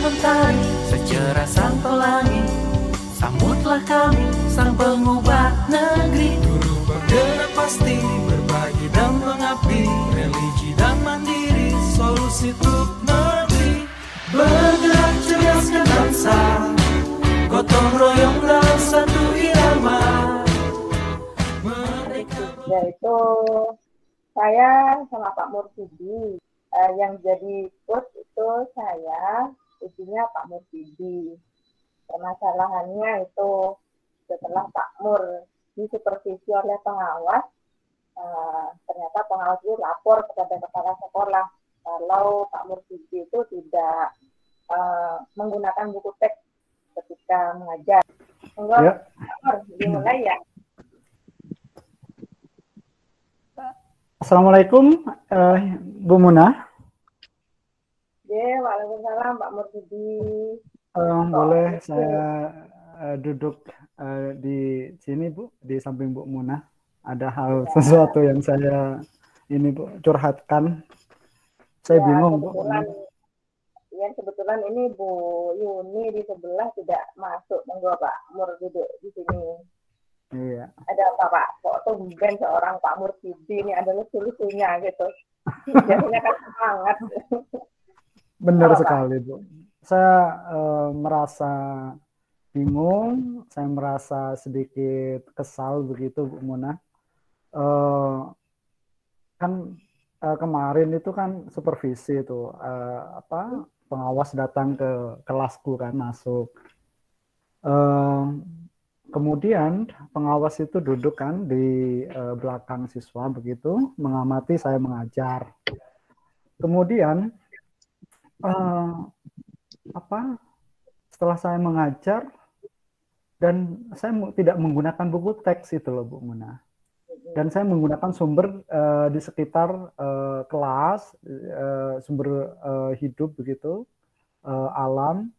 mentari secerah sang pelangi. Sambutlah kami, sang pengubah negeri. Guru bergerak pasti, berbagi dan mengabdi. Religi dan mandiri, solusi untuk negeri. Bergerak cerdaskan bangsa, gotong royong dalam satu irama. Yaitu saya sama Pak Mursidi. Yang jadi coach itu saya, ibunya Pak Mursidi. Permasalahannya itu setelah Pak Mur disupervisi oleh pengawas, ternyata pengawas itu lapor kepada kepala sekolah kalau Pak Mursidi itu tidak menggunakan buku teks ketika mengajar. Enggak, Pak Mur, dimulai ya. Assalamualaikum, Bu Munah. Waalaikumsalam Pak Mursidi. Boleh saya duduk di sini, Bu, di samping Bu Munah. Ada hal sesuatu yang saya ini, Bu, curhatkan. Saya bingung, Bu. Ya, kebetulan ini Bu Yuni di sebelah tidak masuk. Monggo Pak Mur duduk di sini. Iya. Ada apa Pak? Kok tumben seorang Pak Mursidi ini ada lucu-lucunya gitu. Biasanya kan semangat. Benar sekali, Bu. Saya merasa bingung, saya merasa sedikit kesal begitu, Bu Munah. Kan kemarin itu kan supervisi itu pengawas datang ke kelasku kan, masuk. Kemudian pengawas itu duduk kan di belakang siswa begitu, mengamati saya mengajar. Kemudian setelah saya mengajar dan saya tidak menggunakan buku teks itu loh, Bu Munah. Dan saya menggunakan sumber di sekitar kelas, sumber hidup begitu, alam.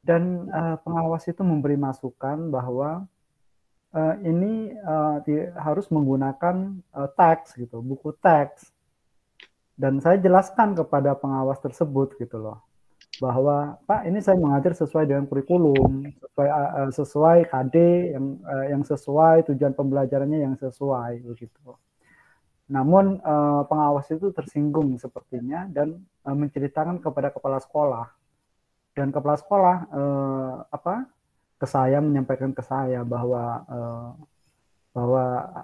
Dan pengawas itu memberi masukan bahwa ini harus menggunakan teks gitu, buku teks. Dan saya jelaskan kepada pengawas tersebut gitu loh, bahwa Pak, ini saya mengajar sesuai dengan kurikulum, sesuai KD yang sesuai, tujuan pembelajarannya yang sesuai begitu. Namun pengawas itu tersinggung sepertinya dan menceritakan kepada kepala sekolah. Dan kepala sekolah ke saya, menyampaikan ke saya bahwa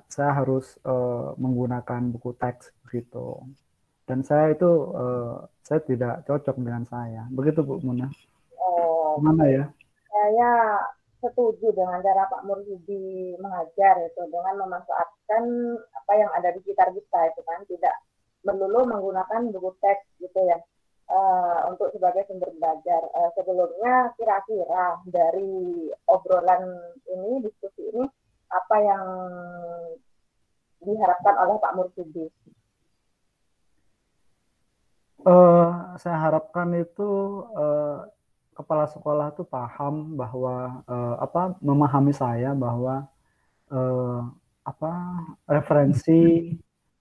saya harus menggunakan buku teks gitu. Dan saya itu saya tidak cocok dengan saya. Begitu Bu Munah. Gimana ya? Saya setuju dengan cara Pak Mursidi mengajar itu, dengan memanfaatkan apa yang ada di sekitar kita itu kan, tidak melulu menggunakan buku teks gitu ya. Untuk sebagai sumber belajar. Sebelumnya kira-kira dari obrolan ini, diskusi ini, apa yang diharapkan oleh Pak Mursidi? Saya harapkan itu kepala sekolah itu paham bahwa memahami saya bahwa referensi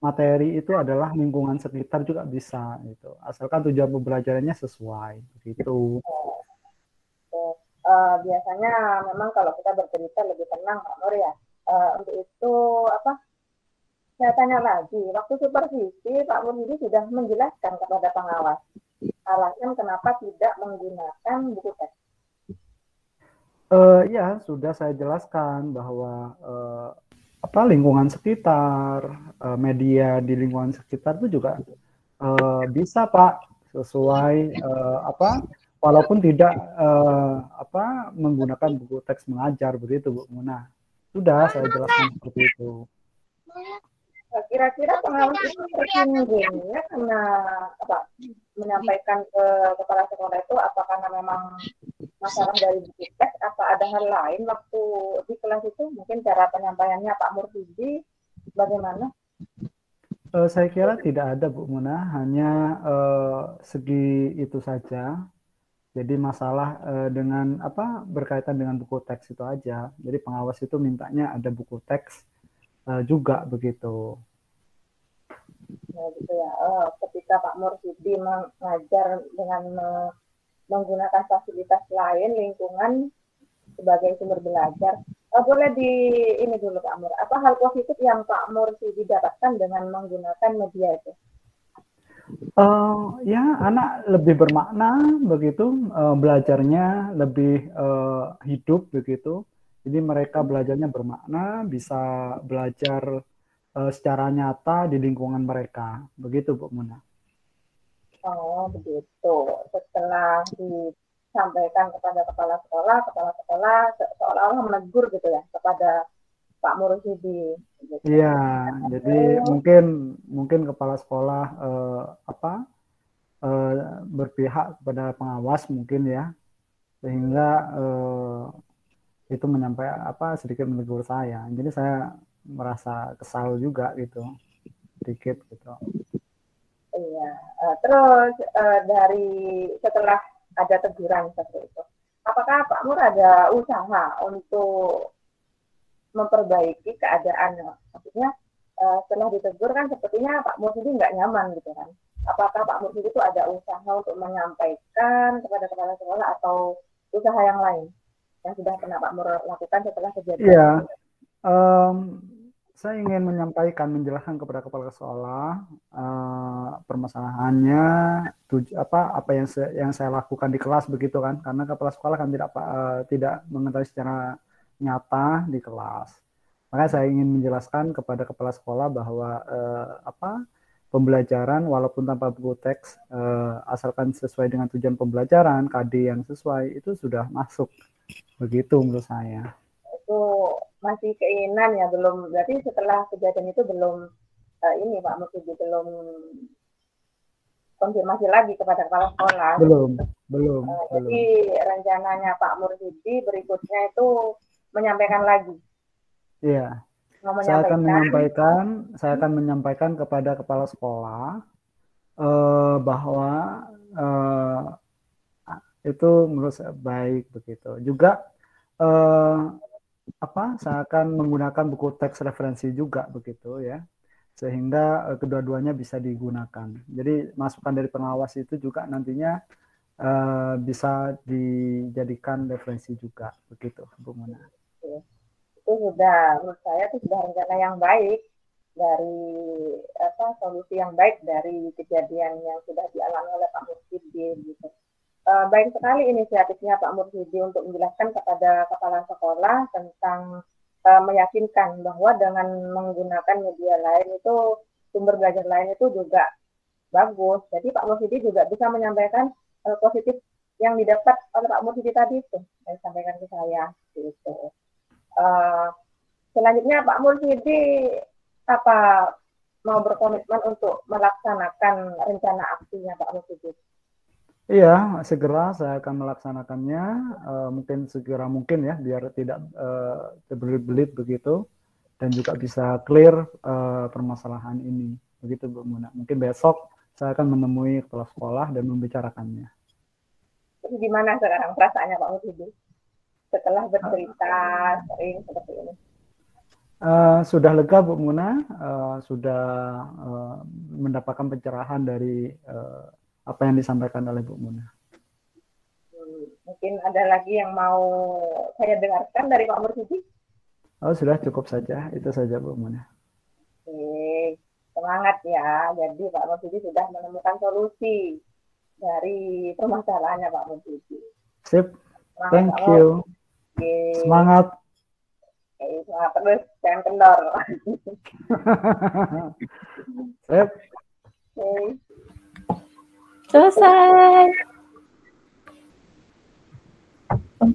materi itu adalah lingkungan sekitar juga bisa gitu, asalkan tujuan pembelajarannya sesuai begitu. Biasanya memang kalau kita bercerita lebih tenang Pak Nur ya. Untuk itu saya tanya lagi, waktu supervisi Pak Mursidi sudah menjelaskan kepada pengawas alasan kenapa tidak menggunakan buku teks. Ya, sudah saya jelaskan bahwa lingkungan sekitar, media di lingkungan sekitar itu juga bisa Pak, sesuai walaupun tidak menggunakan buku teks mengajar begitu Bu Munah. Sudah saya jelaskan seperti itu. Kira-kira pengawas itu tersinggung ya karena menyampaikan ke kepala sekolah itu, apa karena memang masalah dari buku teks, apa ada hal lain waktu di kelas itu? Mungkin cara penyampaiannya Pak Mursidi bagaimana? Saya kira tidak ada Bu Munah, hanya segi itu saja. Jadi masalah dengan berkaitan dengan buku teks itu aja. Jadi pengawas itu mintanya ada buku teks juga begitu. Ya, gitu ya. Ketika Pak Mursidi mengajar dengan menggunakan fasilitas lain, lingkungan sebagai sumber belajar. Boleh di ini dulu Pak Mur, apa hal positif yang Pak Mur didapatkan dengan menggunakan media itu? Ya, anak lebih bermakna begitu, belajarnya lebih hidup begitu. Jadi mereka belajarnya bermakna, bisa belajar secara nyata di lingkungan mereka, begitu Bu Muna. Oh begitu. Setelah disampaikan kepada kepala sekolah seolah-olah menegur gitu ya kepada Pak Mursyidi. Gitu. Iya, jadi mungkin kepala sekolah berpihak kepada pengawas mungkin ya, sehingga itu menyampaikan sedikit menegur saya. Jadi saya merasa kesal juga gitu, sedikit gitu. Iya. Terus dari setelah ada teguran seperti itu, apakah Pak Mur ada usaha untuk memperbaiki keadaan? Maksudnya setelah ditegur kan sepertinya Pak Mursyidi nggak nyaman gitu kan. Apakah Pak Mursyidi itu ada usaha untuk menyampaikan kepada kepala sekolah atau usaha yang lain yang sudah pernah Pak Mur lakukan setelah kejadian? Iya, saya ingin menjelaskan kepada kepala sekolah permasalahannya, apa yang saya lakukan di kelas begitu kan, karena kepala sekolah kan tidak mengetahui secara nyata di kelas. Makanya saya ingin menjelaskan kepada kepala sekolah bahwa pembelajaran walaupun tanpa buku teks, asalkan sesuai dengan tujuan pembelajaran, KD yang sesuai itu sudah masuk. Begitu menurut saya. Itu masih keinginan ya, belum, berarti setelah kejadian itu belum ini Pak Mursyidi belum konfirmasi lagi kepada kepala sekolah. Belum. Jadi rencananya Pak Mursyidi berikutnya itu menyampaikan lagi. Iya. Saya akan menyampaikan kepada kepala sekolah bahwa itu menurut saya baik begitu. Juga saya akan menggunakan buku teks referensi juga begitu ya, sehingga kedua-duanya bisa digunakan. Jadi masukan dari pengawas itu juga nantinya bisa dijadikan referensi juga begitu Bu Muna. Itu sudah, menurut saya itu sudah rencana yang baik dari solusi yang baik dari kejadian yang sudah dialami oleh Pak Mursyidi gitu. Baik sekali inisiatifnya Pak Mursyidi untuk menjelaskan kepada kepala sekolah tentang meyakinkan bahwa dengan menggunakan media lain itu, sumber belajar lain itu juga bagus. Jadi Pak Mursyidi juga bisa menyampaikan positif yang didapat oleh Pak Mursyidi tadi itu, yang disampaikan ke saya gitu. Selanjutnya Pak Mursyidi mau berkomitmen untuk melaksanakan rencana aksinya Pak Mursyidi? Iya, segera saya akan melaksanakannya, mungkin segera mungkin ya, biar tidak terbelit-belit begitu, dan juga bisa clear permasalahan ini, begitu Bu Muna. Mungkin besok saya akan menemui kepala sekolah dan membicarakannya. Jadi gimana sekarang perasaannya Pak Mursyidi setelah bercerita sering seperti ini? Sudah lega Bu Muna, sudah mendapatkan pencerahan dari apa yang disampaikan oleh Bu Muna. Mungkin ada lagi yang mau saya dengarkan dari Pak Mursyidi? Sudah cukup saja, itu saja Bu Muna. Oke, semangat ya. Jadi Pak Mursyidi sudah menemukan solusi dari permasalahannya Pak Mursyidi. Sip, thank you. Oke. Semangat. Oke, semangat terus, jangan kendor. Sip. Oke. Selesai.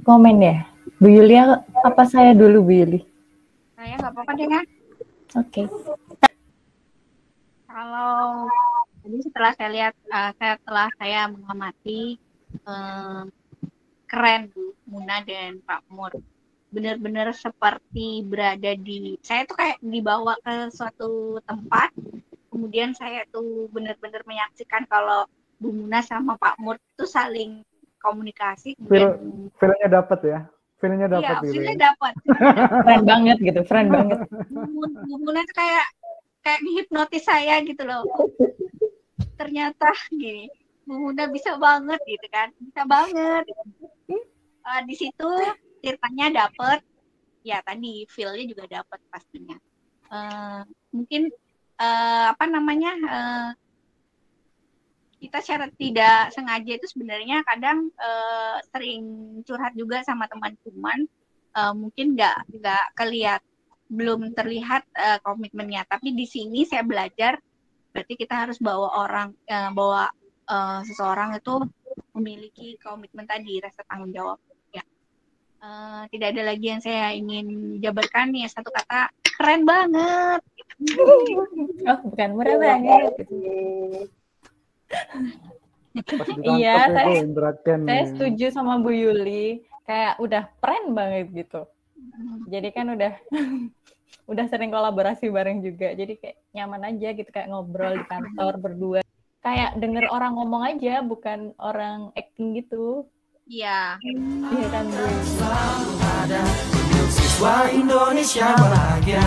Komen ya, Bu Yulia, apa saya dulu Bu Yuli? Saya nggak apa-apa deh kan? Oke. Kalau jadi setelah saya lihat, setelah saya mengamati, keren Bu Muna dan Pak Mur, benar-benar seperti berada saya tuh kayak dibawa ke suatu tempat, kemudian saya tuh benar-benar menyaksikan kalau Bu Muna sama Pak Mur itu saling komunikasi. Feelnya dapat ya? Feelnya dapat. Iya, feelnya dapat. Friend banget gitu, friend banget. Bu Muna tuh kayak menghipnotis saya gitu loh. Ternyata gini, Bu Muna bisa banget gitu kan, bisa banget. Di situ ceritanya dapet, ya tadi feel-nya juga dapet pastinya. Mungkin apa namanya, kita secara tidak sengaja itu sebenarnya kadang sering curhat juga sama teman, cuman mungkin nggak belum terlihat komitmennya. Tapi di sini saya belajar, berarti kita harus bawa seseorang itu memiliki komitmen tadi, rasa tanggung jawab. Ya. Tidak ada lagi yang saya ingin jabarkan nih, satu kata, keren banget. Oh, bukan murah banget. Iya, saya setuju sama Bu Yuli. Kayak udah keren banget gitu. Jadi kan udah sering kolaborasi bareng juga. Jadi kayak nyaman aja gitu, kayak ngobrol di kantor berdua. Kayak denger orang ngomong aja, bukan orang acting gitu. Iya. Iya kan, Bu? Selalu ada untuk siswa Indonesia bahagia.